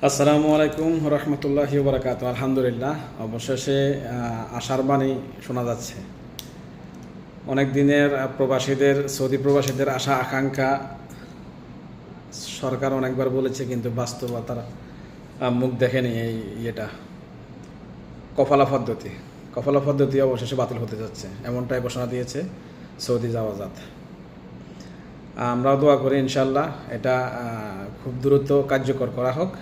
আসসালামু আলাইকুম রহমতুল্লাহি বারাকাতু। আলহামদুলিল্লাহ, অবশেষে আশার বাণী শোনা যাচ্ছে। অনেক দিনের প্রবাসীদের, সৌদি প্রবাসীদের আশা আকাঙ্ক্ষা সরকার অনেকবার বলেছে, কিন্তু বাস্তবতার মুখ দেখেনি। এই কফালা পদ্ধতি অবশেষে বাতিল হতে যাচ্ছে, এমনটাই ঘোষণা দিয়েছে সৌদি জাওয়াজাত। আমরাও দোয়া করি ইনশাল্লাহ এটা খুব দ্রুত কার্যকর করা হোক।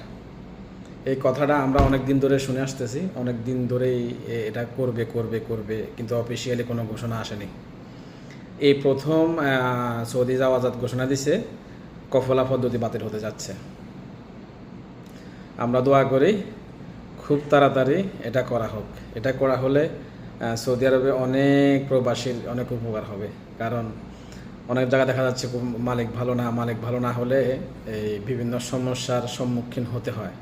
এই কথাটা আমরা অনেক দিন ধরে শুনে আসতেছি, অনেক দিন ধরেই এটা করবে করবে করবে, কিন্তু অফিসিয়ালি কোনো ঘোষণা আসেনি। এই প্রথম সৌদি জাওয়াজাত ঘোষণা দিছে কফলা পদ্ধতি বাতিল হতে যাচ্ছে। আমরা দোয়া করি খুব তাড়াতাড়ি এটা করা হোক। এটা করা হলে সৌদি আরবে অনেক প্রবাসীর অনেক উপকার হবে। কারণ অনেক জায়গায় দেখা যাচ্ছে মালিক ভালো না হলে এই বিভিন্ন সমস্যার সম্মুখীন হতে হয়।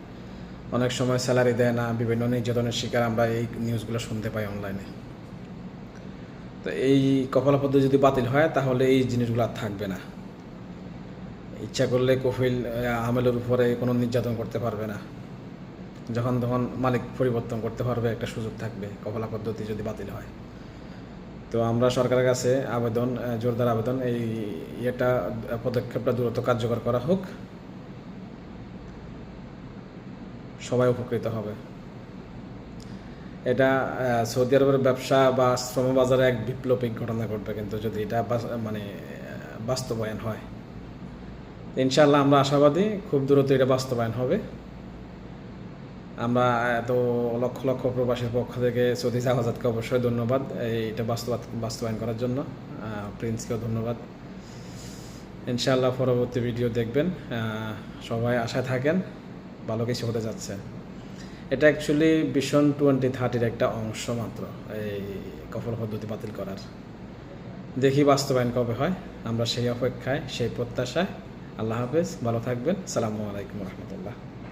অনেক সময় স্যালারি দেয় না, বিভিন্ন নির্যাতনের শিকার আমরা এই নিউজগুলো শুনতে পাই অনলাইনে। তো এই কফালা পদ্ধতি যদি বাতিল হয় তাহলে এই জিনিসগুলো আর থাকবে না। ইচ্ছা করলে কফিল আমেলের উপরে কোনো নির্যাতন করতে পারবে না, যখন তখন মালিক পরিবর্তন করতে পারবে, একটা সুযোগ থাকবে কফালা পদ্ধতি যদি বাতিল হয়। তো আমরা সরকারের কাছে জোরদার আবেদন, এটা পদক্ষেপটা দ্রুত কার্যকর করা হোক, সবাই উপকৃত হবে। এটা সৌদি আরবের ব্যবসা বা শ্রমবাজারে এক বিপ্লবিক ঘটনা ঘটবে, কিন্তু যদি এটা বাস্তবায়ন হয় ইনশাআল্লাহ আমরা আশাবাদী খুব দ্রুত এটা বাস্তবায়ন হবে। আমরা এত লক্ষ লক্ষ প্রবাসীর পক্ষ থেকে সৌদি জাওয়াজাতকে অবশ্যই ধন্যবাদ এইটা বাস্তবায়ন করার জন্য। প্রিন্সকেও ধন্যবাদ। ইনশাআল্লাহ পরবর্তী ভিডিও দেখবেন। সবাই আশায় থাকেন, ভালো কিছু হতে যাচ্ছে। এটা অ্যাকচুয়ালি ভিশন 2030 একটা অংশ মাত্র, এই কফলা পদ্ধতি বাতিল করার। দেখি বাস্তবায়ন কবে হয়, আমরা সেই অপেক্ষায়, সেই প্রত্যাশায়। আল্লাহ হাফেজ, ভালো থাকবেন। আসসালামু আলাইকুম রহমতুল্লাহ।